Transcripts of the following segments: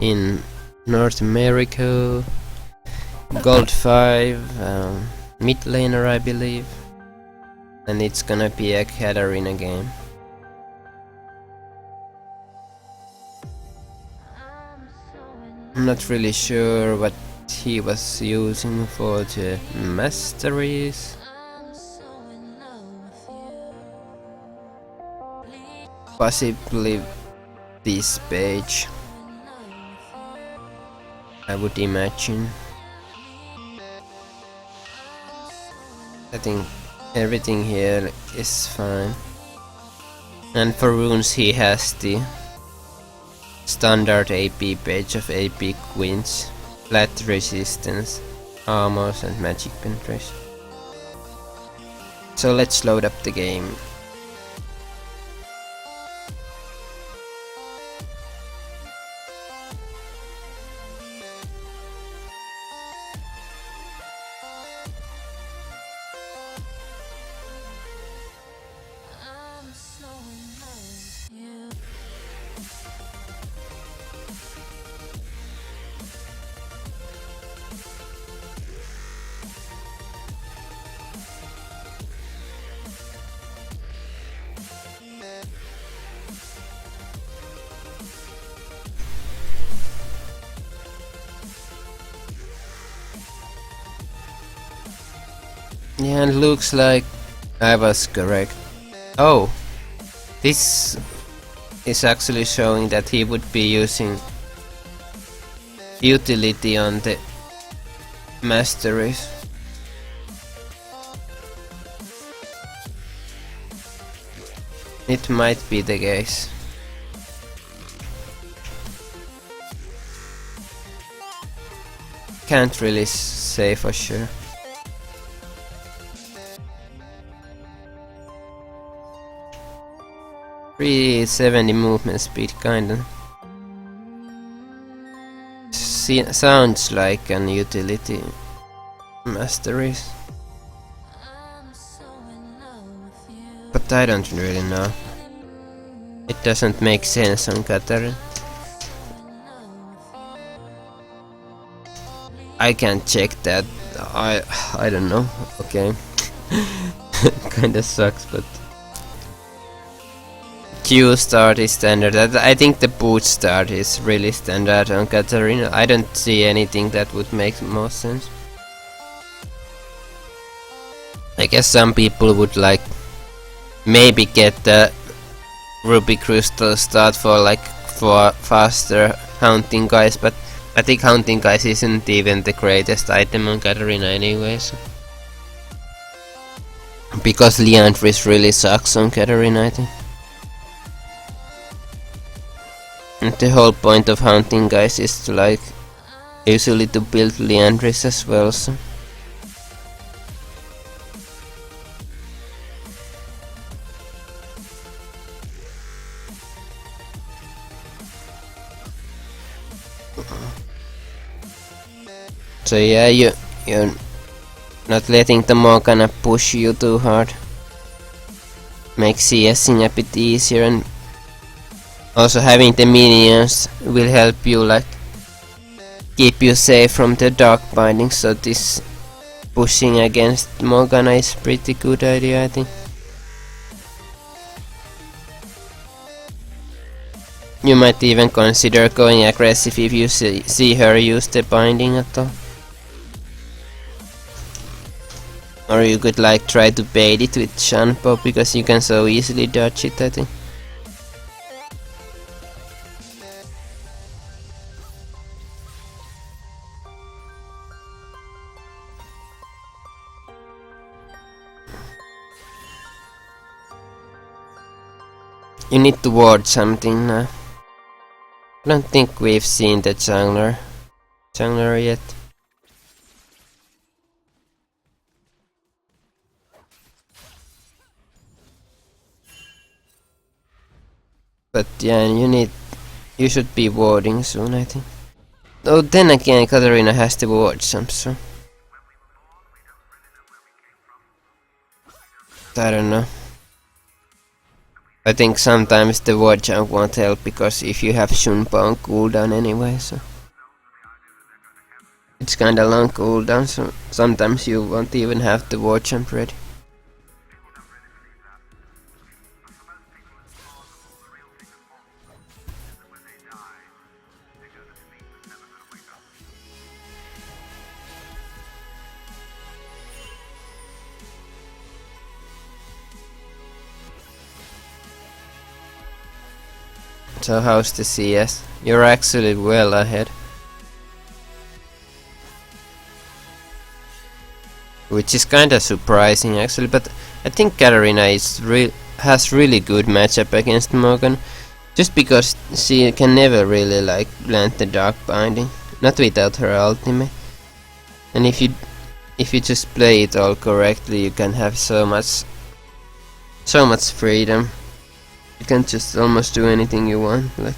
in North America. Gold 5, mid laner I believe. And it's gonna be a Katarina game. I'm not really sure what he was using for the masteries. Possibly this page, I would imagine. I think everything here is fine. And for runes he has the standard AP page of AP queens, flat resistance, armors and magic penetration. So let's load up the game. Yeah, and looks like I was correct. Oh, this is actually showing that he would be using utility on the masteries. It might be the case. Can't really say for sure. Pretty 70 movement speed, kinda. Sounds like an utility masteries. But I don't really know. It doesn't make sense on Katarina. I can't check that. I don't know. Okay. Kinda sucks, but Q start is standard. I think the boot start is really standard on Katarina. I don't see anything that would make more sense. I guess some people would like maybe get the Ruby Crystal start for faster hunting guys, but I think hunting guys isn't even the greatest item on Katarina anyways. Because Liandry's really sucks on Katarina, I think. And the whole point of hunting guys is to like usually to build Liandry's as well, so. So yeah, you're not letting the Morgana push you too hard. Makes CSing a bit easier, and also having the minions will help you like keep you safe from the dark binding, so this pushing against Morgana is pretty good idea, I think. You might even consider going aggressive if you see her use the binding at all. Or you could like try to bait it with Shanpo, because you can so easily dodge it, I think. You need to ward something now. I don't think we've seen the jungler yet. But yeah, you should be warding soon, I think. Oh, then again, Katarina has to ward some, so I don't know. I think sometimes the ward jump won't help because if you have Shunpa on cooldown anyway, so it's kinda long cooldown, so sometimes you won't even have the ward jump ready. So how's the CS? You're actually well ahead. Which is kinda surprising actually, but I think Katarina has really good matchup against Morgan. Just because she can never really like land the Dark Binding. Not without her ultimate. And if you just play it all correctly, you can have so much freedom. You can just almost do anything you want. Like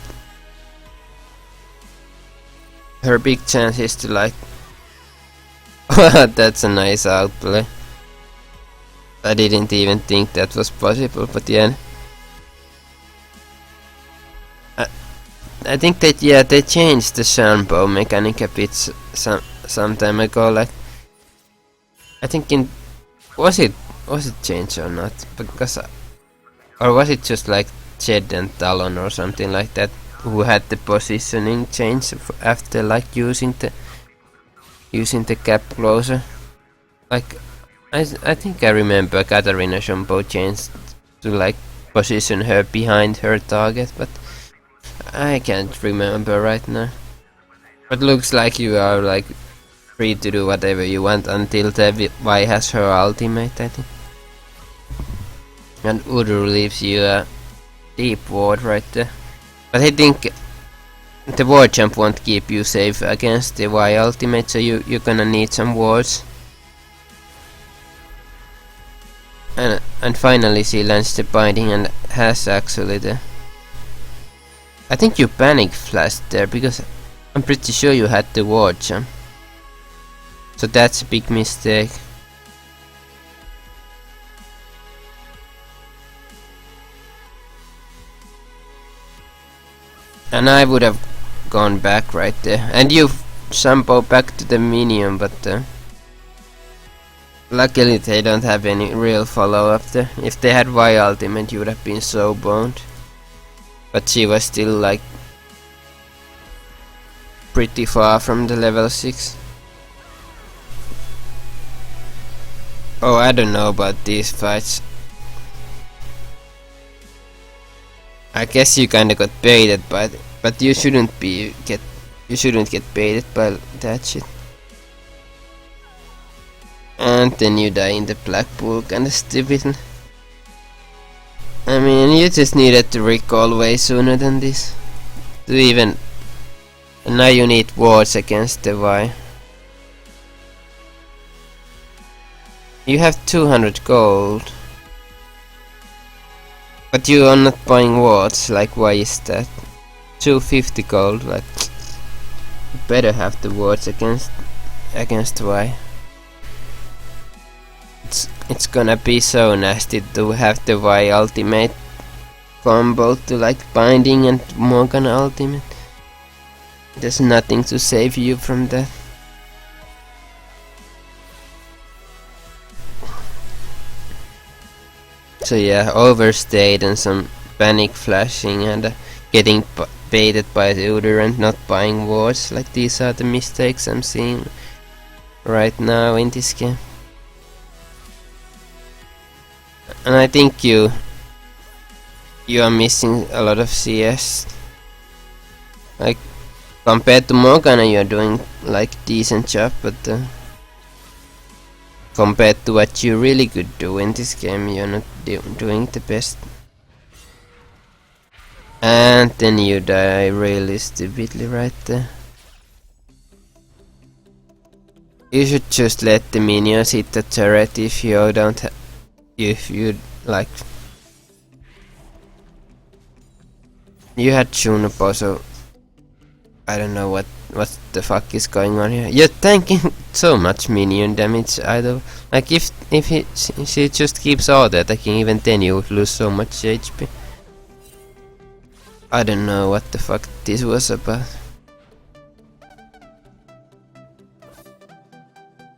her big chance is to like that's a nice outplay. I didn't even think that was possible, but yeah. I think that they changed the Shanbo mechanic a bit some time ago. Like I think was it changed or not? Because or was it just like Jed and Talon or something like that who had the positioning change after like using the cap closer? Like I think I remember Katarina Shanbo changed to like position her behind her target, but I can't remember right now. But looks like you are like free to do whatever you want until the Vi has her ultimate, I think. And Udur leaves you a deep ward right there. But I think the ward jump won't keep you safe against the Vi ultimate, so you're gonna need some wards. And finally she lands the binding and has actually the... I think you panic flashed there because I'm pretty sure you had the ward jump. So that's a big mistake. And I would have gone back right there. And you Shambo back to the minion, but luckily they don't have any real follow-up there. If they had Vi ultimate you would have been so boned. But she was still like pretty far from the level 6. Oh, I don't know about these fights. I guess you kinda got baited by but you shouldn't get baited by that shit. And then you die in the black pool, kinda stupid. I mean, you just needed to recall way sooner than this. To even... And now you need wards against the Vi. You have 200 gold. But you are not buying wards, like why is that? 250 gold, like... You better have the wards against Vi. It's gonna be so nasty to have the Vi ultimate combo to like binding and Morgan ultimate. There's nothing to save you from that. So yeah, overstayed and some panic flashing and getting baited by the Udyr and not buying wards. Like these are the mistakes I'm seeing right now in this game. And I think you are missing a lot of CS. Like compared to Morgana you're doing like decent job, but compared to what you really could do in this game you're not doing the best. And then you die really stupidly right there. You should just let the minions hit the turret if you don't if you like. You had Junopo, so I don't know what the fuck is going on here. You're tanking so much minion damage either. Like if she just keeps auto attacking, even then you would lose so much HP. I don't know what the fuck this was about.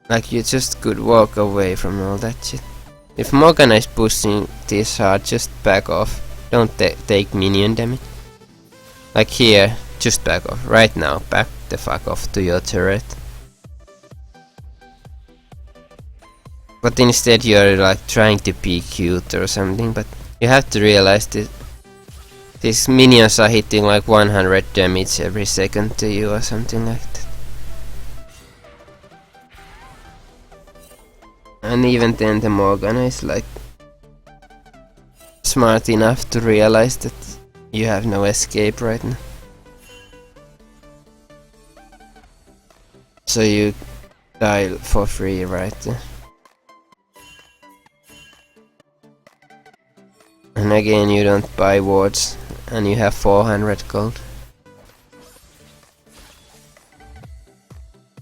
Like, you just could walk away from all that shit. If Morgana is pushing this hard, just back off. Don't take minion damage. Like here, just back off. Right now, back the fuck off to your turret. But instead you're like trying to be cute or something, but you have to realize that these minions are hitting like 100 damage every second to you or something like that. And even then the Morgana is like smart enough to realize that you have no escape right now. So you die for free right there. And again, you don't buy wards, and you have 400 gold.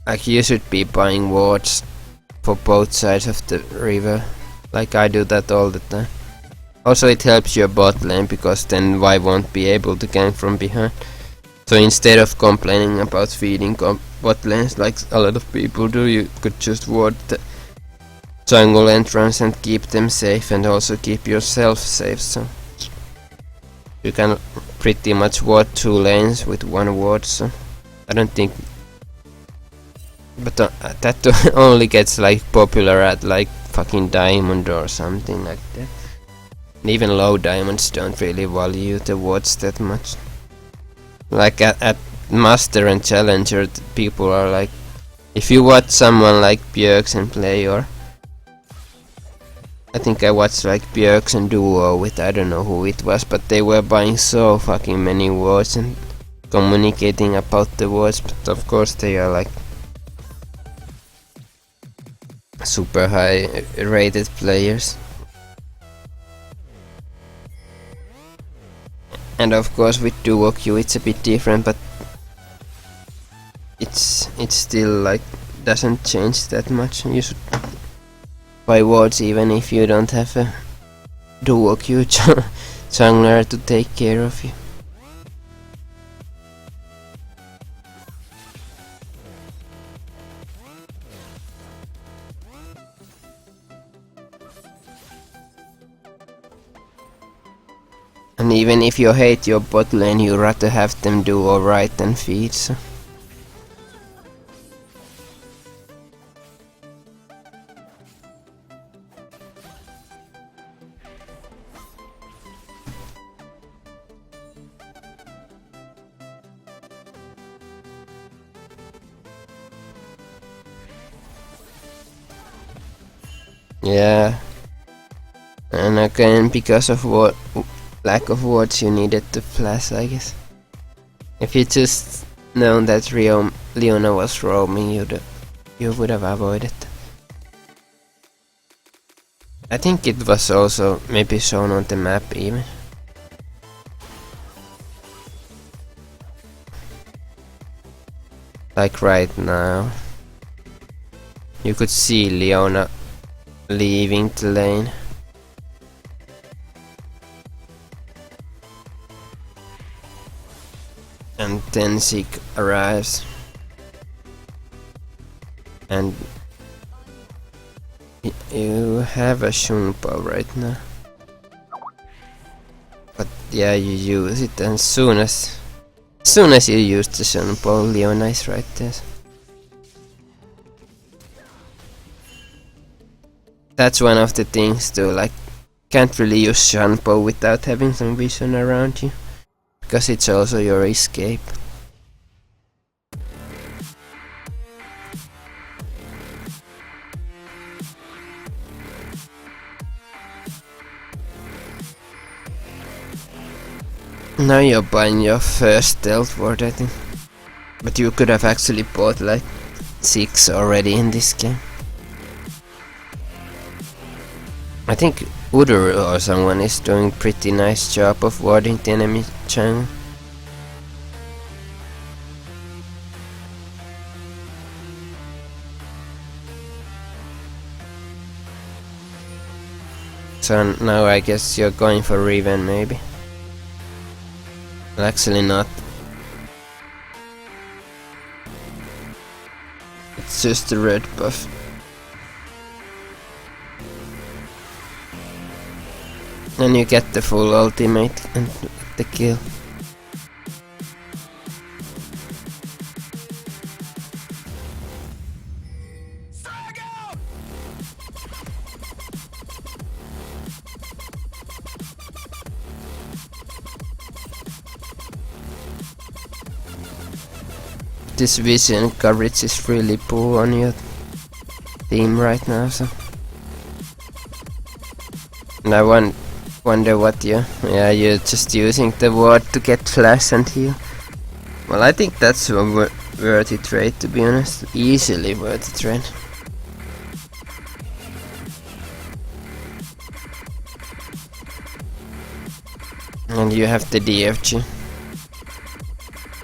Like, you should be buying wards for both sides of the river. Like, I do that all the time. Also, it helps your bot lane, because then Y won't be able to gank from behind. So instead of complaining about feeding bot lanes like a lot of people do, you could just ward the jungle entrance and keep them safe, and also keep yourself safe. So you can pretty much ward 2 lanes with 1 ward. So I don't think, but that only gets like popular at like fucking diamond or something like that. And even low diamonds don't really value the wards that much. Like at master and challenger, people are like, if you watch someone like Bjergsen play, or I think I watched like Bjergsen duo with, I don't know who it was, but they were buying so fucking many wards and communicating about the wards, but of course they are like super high rated players. And of course with duo queue it's a bit different, but it's still like doesn't change that much. You should buy wards even if you don't have a duo queue jungler to take care of you. And even if you hate your bot lane, you rather have them do alright than feed, so. Yeah. And again, because of what lack of wards, you needed to flash, I guess. If you just known that Leona was roaming, you would have avoided. I think it was also maybe shown on the map even. Like right now. You could see Leona leaving the lane. And then Zeke arrives. And you have a Shunpo right now. But yeah, you use it, and as soon as you use the Shunpo, Leona is right there. That's one of the things too, like, can't really use Shunpo without having some vision around you, because it's also your escape. Now you're buying your first stealth ward, I think. But you could have actually bought like 6 already in this game. I think Udur or someone is doing pretty nice job of warding the enemy jungle. So now I guess you're going for Riven maybe. Well, actually not. It's just the red buff. And you get the full ultimate and the kill. This vision coverage is really poor on your team right now, so. And I wonder what you're just using the ward to get flash and heal. Well, I think that's a worthy trade, to be honest. Easily worthy trade. And you have the DFG.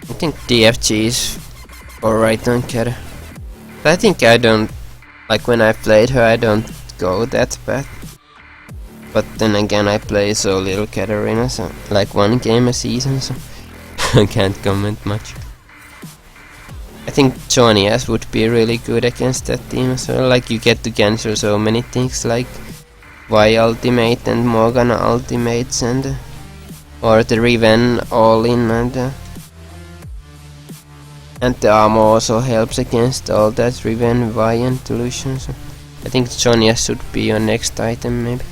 I think DFG is alright on Kata. But I think I don't, like when I played her, I don't go that bad. But then again, I play so little Katarina, so like one game a season, so I can't comment much. I think Zhonya's would be really good against that team as well. Like you get to cancel so many things like Vi ultimate and Morgana ultimates and or the Riven all in and the armor also helps against all that Riven, Vi and Delusion. So I think Zhonya should be your next item maybe.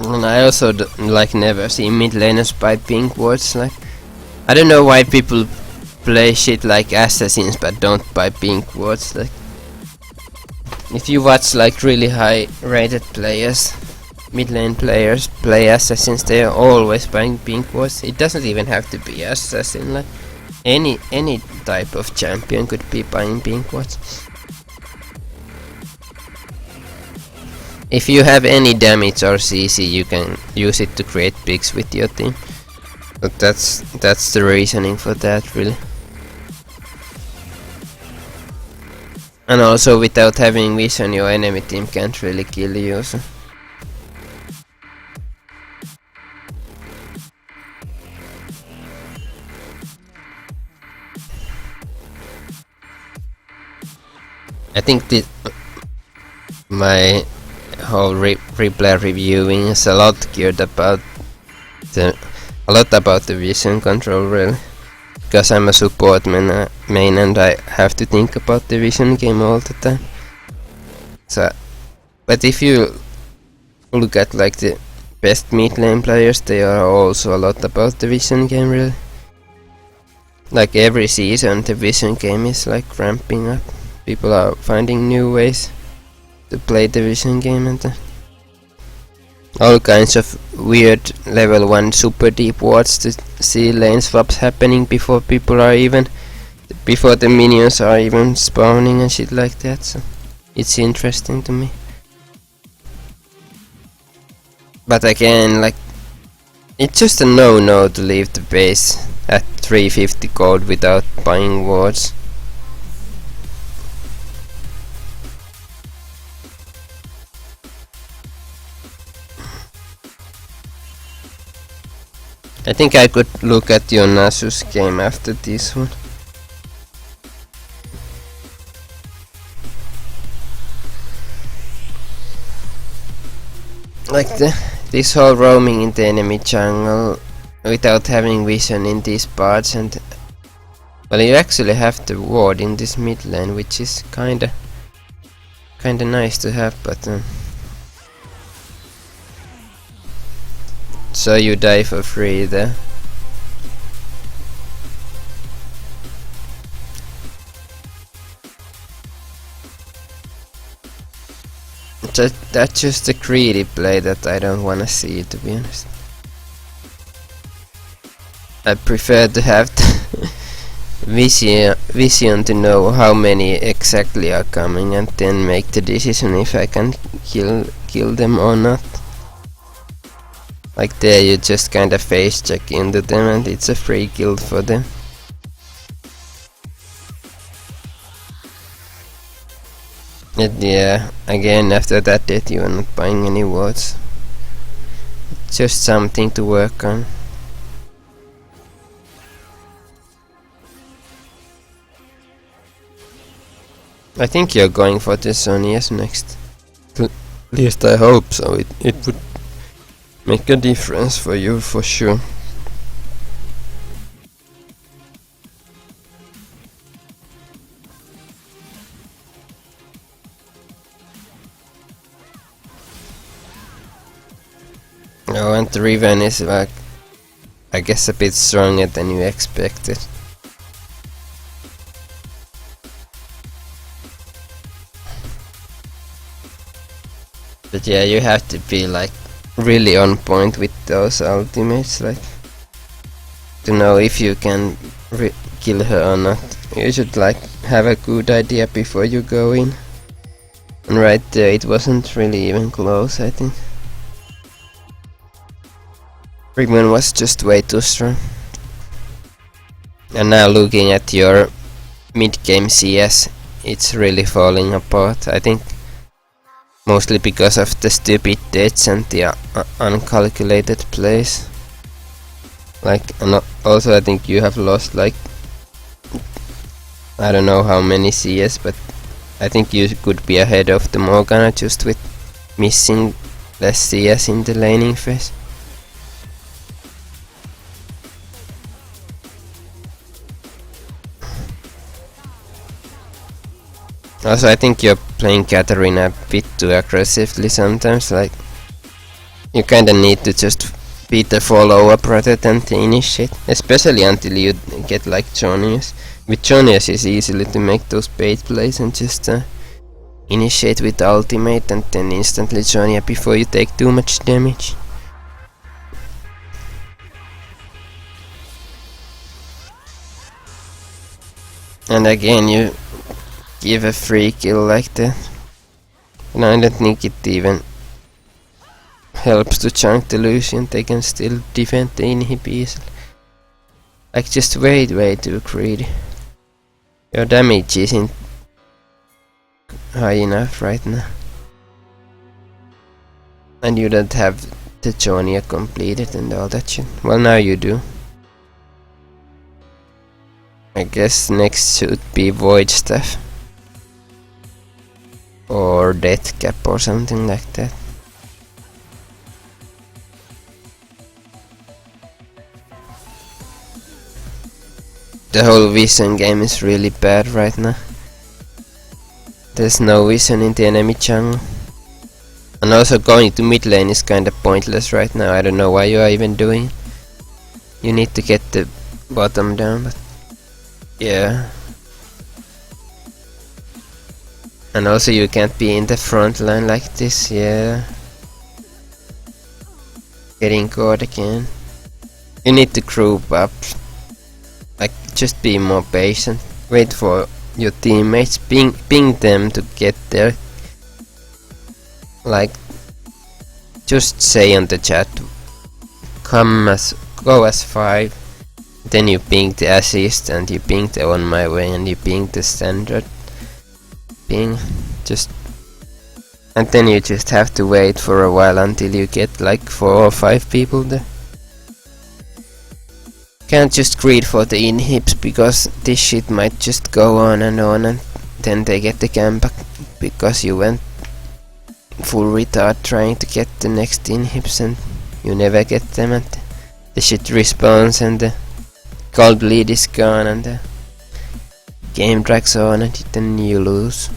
And I also like never see mid laners buy pink wards. Like I don't know why people play shit like assassins but don't buy pink wards. Like if you watch like really high rated players, mid lane players play assassins, they are always buying pink wards. It doesn't even have to be assassin. Like any type of champion could be buying pink wards. If you have any damage or CC, you can use it to create picks with your team. But that's the reasoning for that, really. And also, without having vision, your enemy team can't really kill you. So. I think my whole replay reviewing is a lot geared about the vision control, really, because I'm a support main and I have to think about the vision game all the time. So, but if you look at like the best mid lane players, they are also a lot about the vision game, really. Like every season, the vision game is like ramping up. People are finding new ways to play the vision game and all kinds of weird level 1 super deep wards to see lane swaps happening before the minions are even spawning and shit like that, so it's interesting to me. But again, like it's just a no-no to leave the base at 350 gold without buying wards. I think I could look at your Nasus game after this one. Like this whole roaming in the enemy jungle without having vision in these parts, and well, you actually have the ward in this mid lane, which is kinda kinda nice to have, but so you die for free there. That's just a greedy play that I don't wanna see, to be honest. I prefer to have vision to know how many exactly are coming and then make the decision if I can kill them or not. Like there you just kinda face check into them and it's a free kill for them. And yeah, again after that death you are not buying any wards. It's just something to work on. I think you're going for the Zhonya's next. At least I hope so. It would make a difference for you for sure. Oh, and the Riven is like, I guess a bit stronger than you expected. But yeah, you have to be like really on point with those ultimates, like to know if you can kill her or not. You should like have a good idea before you go in. And right there it wasn't really even close, I think. Riven was just way too strong. And now looking at your mid-game CS, it's really falling apart, I think. Mostly because of the stupid deaths and the uncalculated plays. Like, and also I think you have lost like, I don't know how many CS, but I think you could be ahead of the Morgana just with missing less CS in the laning phase. Also, I think you're playing Katarina a bit too aggressively sometimes, like you kinda need to just beat the follow-up rather than the initiate, especially until you get like Zhonya's. With Zhonya's it's easily to make those bait plays and just initiate with ultimate and then instantly Zhonya before you take too much damage. And again you give a free kill like that. And I don't think it even helps to chunk the Lucian, they can still defend the inhib easily. Like just way too greedy. Your damage isn't high enough right now. And you don't have the Zhonya completed and all that shit. Well, now you do. I guess next should be Void Staff. Or Death Cap or something like that. The whole vision game is really bad right now. There's no vision in the enemy jungle. And also going to mid lane is kinda pointless right now. I don't know why you are even doing it. You need to get the bottom down, but yeah. And also you can't be in the front line like this, yeah. Getting caught again. You need to group up. Like, just be more patient. Wait for your teammates. Ping them to get there. Like, just say on the chat, go as 5. Then you ping the assist and you ping the on my way and you ping the standard ping. And then you just have to wait for a while until you get like 4 or 5 people there. Can't just greed for the inhibs because this shit might just go on and then they get the camp back because you went full retard trying to get the next inhibs and you never get them and the shit respawns and the gold bleed is gone and the game drags on and then you lose.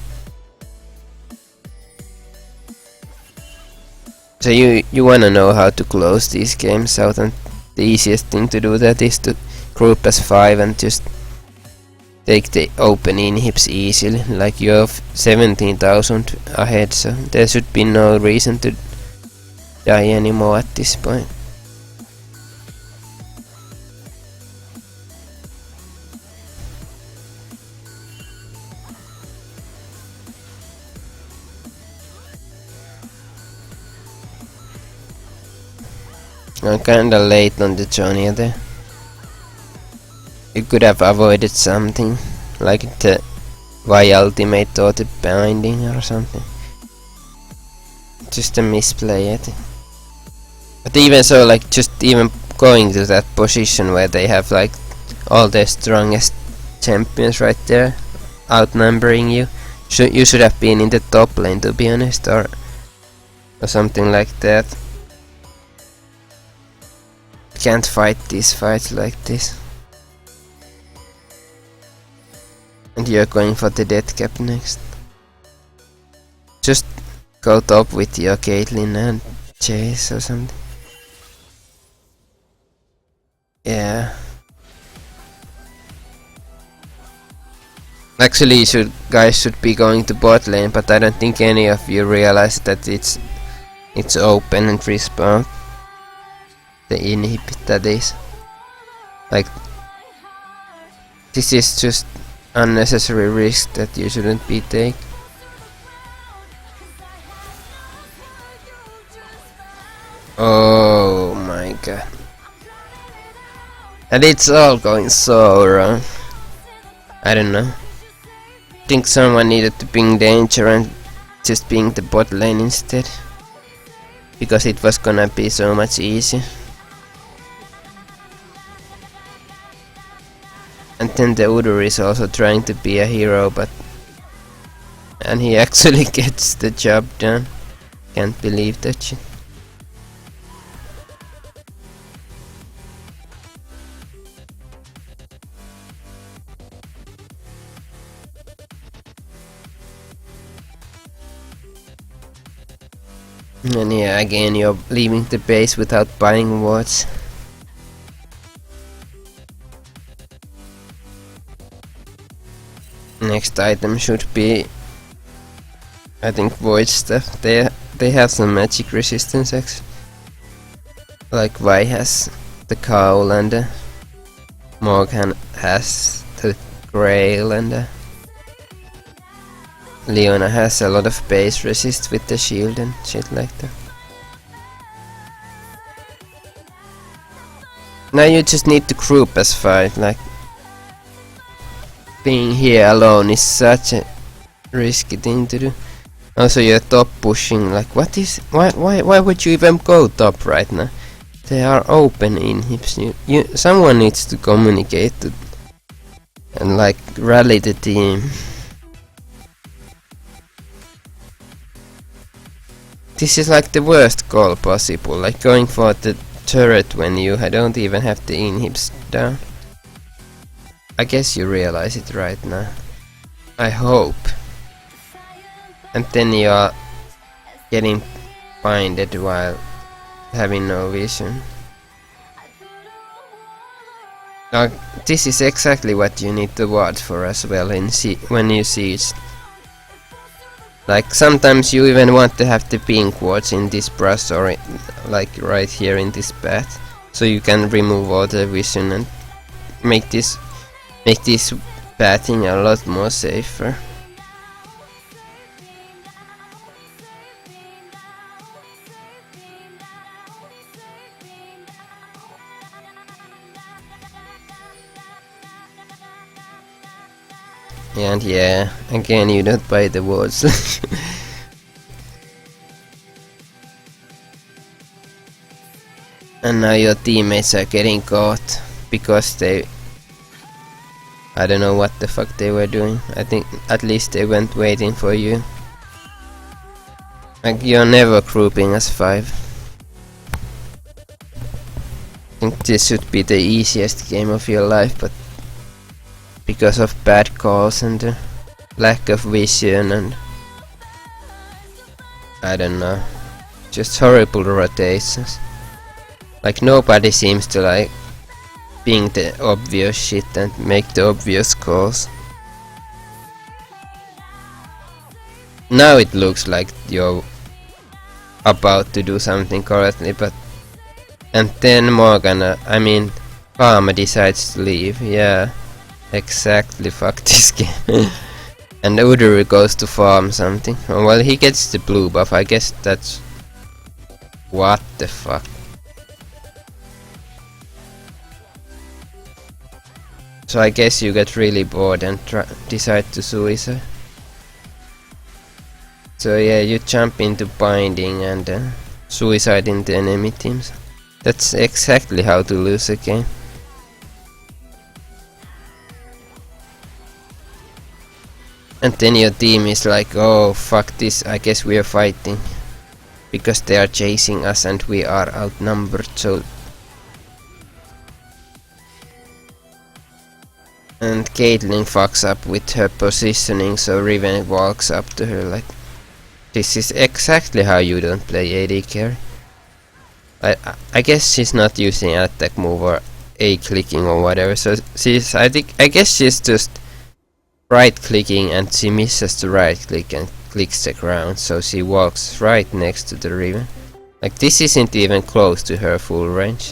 So you wanna know how to close these games out, and the easiest thing to do that is to group as 5 and just take the open inhibs easily. Like you have 17,000 ahead, so there should be no reason to die anymore at this point. I'm kinda late on the journey there. You could have avoided something, like the Y ultimate or the binding or something. Just a misplay, I think. But even so, like just even going to that position where they have like all their strongest champions right there, outnumbering you. You should have been in the top lane, to be honest, or something like that. Can't fight these fights like this. And you're going for the death cap next. Just go top with your Caitlyn and Chase or something. Yeah. Actually, guys should be going to bot lane, but I don't think any of you realize that it's open and respawn. The inhib, that is. Like, this is just unnecessary risk that you shouldn't be taking. Oh my god. And it's all going so wrong. I don't know. I think someone needed to ping danger and just ping the bot lane instead. Because it was gonna be so much easier. And then the Udyr is also trying to be a hero, and he actually gets the job done. Can't believe that shit. And yeah, again you're leaving the base without buying wards. Next item should be, I think, void stuff. They have some magic resistance actually. Like Vi has the cowl and Morgan has the grail and Leona has a lot of base resist with the shield and shit like that. Now you just need to group as 5, like being here alone is such a risky thing to do. Also you're top pushing, like why would you even go top right now? They are open inhibs. Someone needs to communicate and like rally the team. This is like the worst call possible, like going for the turret when you don't even have the inhibs down. I guess you realize it right now. I hope. And then you are getting binded while having no vision. Now, this is exactly what you need to watch for as well when you siege. Like sometimes you even want to have the pink wards in this brush or like right here in this path, so you can remove all the vision and make this pathing a lot more safer. And yeah, again you don't buy the wards. And now your teammates are getting caught because I don't know what the fuck they were doing. I think at least they went waiting for you. Like you're never grouping as 5. I think this should be the easiest game of your life, but because of bad calls and the lack of vision and I don't know, Just horrible rotations. Like nobody seems to like being the obvious shit and make the obvious calls. Now it looks like you're about to do something correctly, but... And then Morgana, I mean... Karma decides to leave, yeah. Exactly, fuck this game. And Uduru goes to farm something. Oh, well, he gets the blue buff, I guess that's... What the fuck? So I guess you get really bored and decide to suicide. So yeah, you jump into binding and suicide into enemy teams. That's exactly how to lose a game. And then your team is like, oh fuck this, I guess we are fighting. Because they are chasing us and we are outnumbered, so... And Caitlyn fucks up with her positioning, so Riven walks up to her like... This is exactly how you don't play AD carry. I guess she's not using attack move or A clicking or whatever, so she's... I guess she's just... right clicking and she misses the right click and clicks the ground, so she walks right next to the Riven. Like this isn't even close to her full range.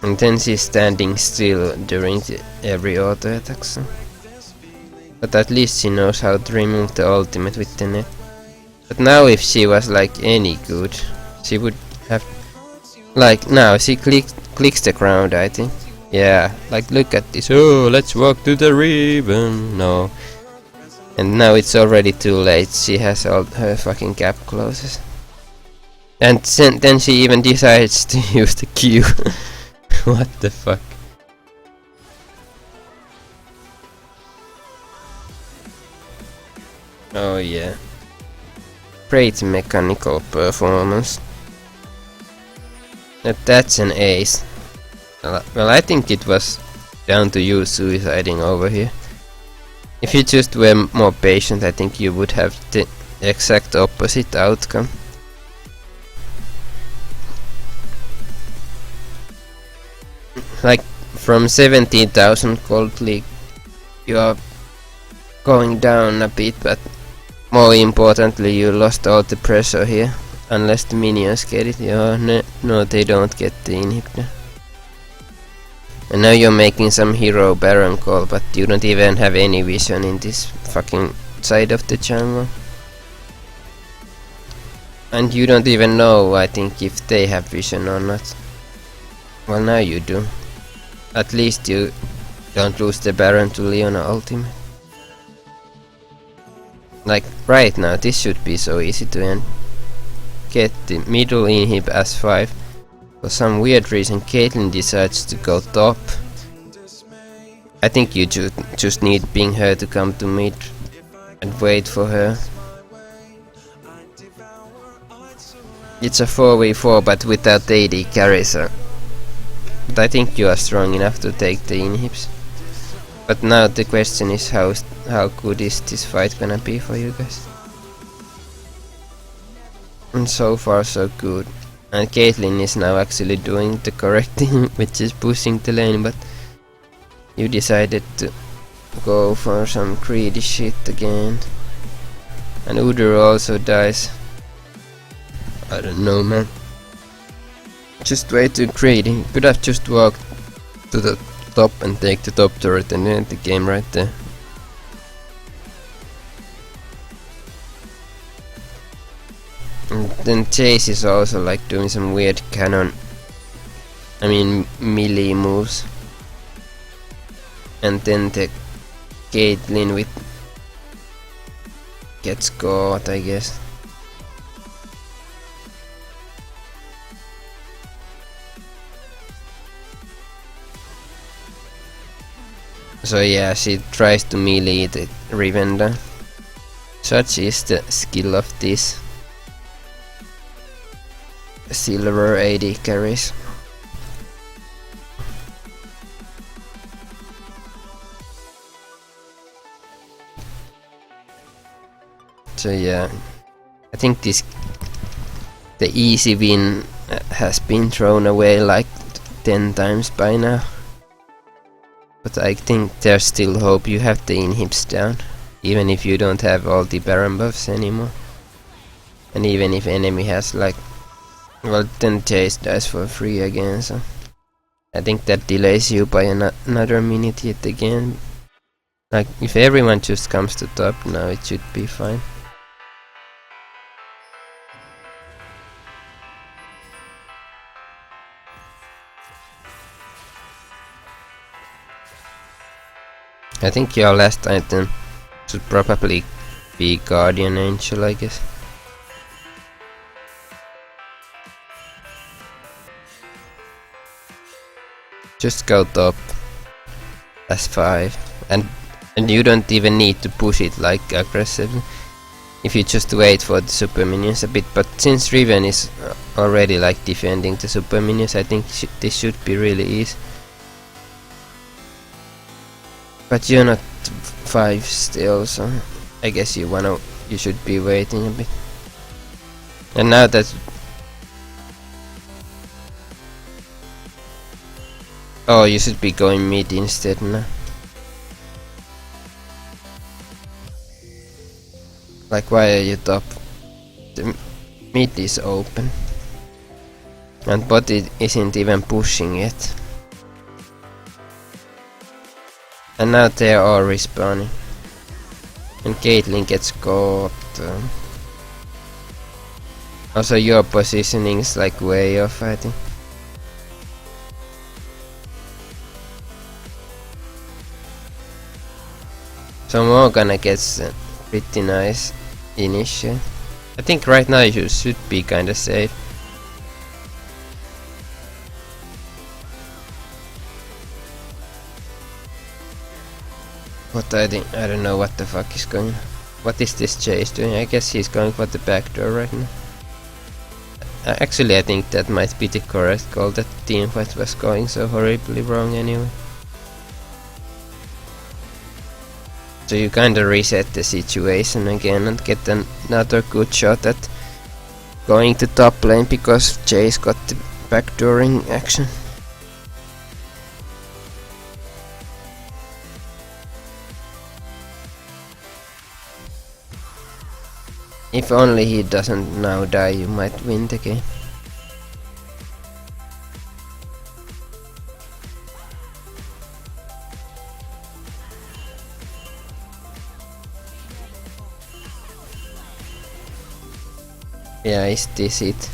And then she's standing still during every auto attack, so. But at least she knows how to remove the ultimate with the net. But now if she was like any good, she would have... Like now she clicks the ground, I think. Yeah, like look at this. Oh, let's walk to the Riven. No. And now it's already too late. She has all her fucking gap closes. And then she even decides to use the Q. What the fuck? Oh yeah. Great mechanical performance. That's an ace. Well, I think it was down to you suiciding over here. If you just were more patient, I think you would have the exact opposite outcome. Like, from 17,000 gold league, you are going down a bit, but more importantly, you lost all the pressure here. Unless the minions get it. No, they don't get the inhibitor. And now you're making some hero baron call, but you don't even have any vision in this fucking side of the jungle. And you don't even know, I think, if they have vision or not. Well, now you do. At least you don't lose the baron to Leona ultimate. Like, right now, this should be so easy to end. Get the middle inhib as 5. For some weird reason, Caitlyn decides to go top. I think you just need ping her to come to mid and wait for her. It's a 4v4 but without AD carry, so... But I think you are strong enough to take the inhibs. But now the question is how good is this fight gonna be for you guys? And so far so good. And Caitlyn is now actually doing the correct thing, which is pushing the lane, but you decided to go for some greedy shit again. And Uduru also dies. I don't know, man. Just way too greedy. Could have just walked to the top and take the top turret and end the game right there. And then Chase is also like doing some weird cannon, I mean melee moves. And then the Caitlyn with gets caught, I guess. So yeah, she tries to melee the Rivenda. Such is the skill of this silver AD carries. So yeah, I think the easy win has been thrown away like 10 times by now. But I think there's still hope. You have the inhibs down, even if you don't have all the Baron buffs anymore. And even if enemy has like, well, then Chase dies for free again, so I think that delays you by another minute yet again. Like, if everyone just comes to top now, it should be fine. I think your last item should probably be Guardian Angel, I guess. Just go top as 5, and you don't even need to push it like aggressively if you just wait for the super minions a bit. But since Riven is already like defending the super minions, I think this should be really easy. But you're not 5 still, so I guess you should be waiting a bit. And now that... Oh, you should be going mid instead now. Like, why are you top? The mid is open. And bot isn't even pushing it. And now they are all respawning. And Caitlyn gets caught. Also, your positioning is like way off, I think. So Morgana gets pretty nice initial. I think right now you should be kinda safe. But I don't know what the fuck is going on. What is this Chase doing? I guess he's going for the back door right now. Actually, I think that might be the correct call. That teamfight was going so horribly wrong anyway. So you kinda reset the situation again and get another good shot at going to top lane because Chase got the backdooring action. If only he doesn't now die, you might win the game. Yeah, is this it?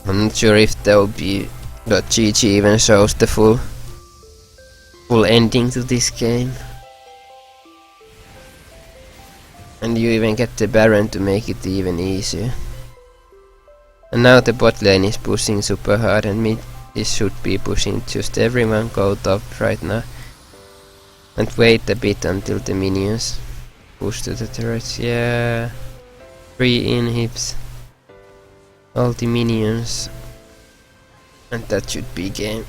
I'm not sure if there will be .gg even shows the full ending to this game. And you even get the Baron to make it even easier. And now the bot lane is pushing super hard and mid should be pushing just everyone go top right now. And wait a bit until the minions push to the turrets. Yeah, 3 inhibs, all the minions, and that should be game.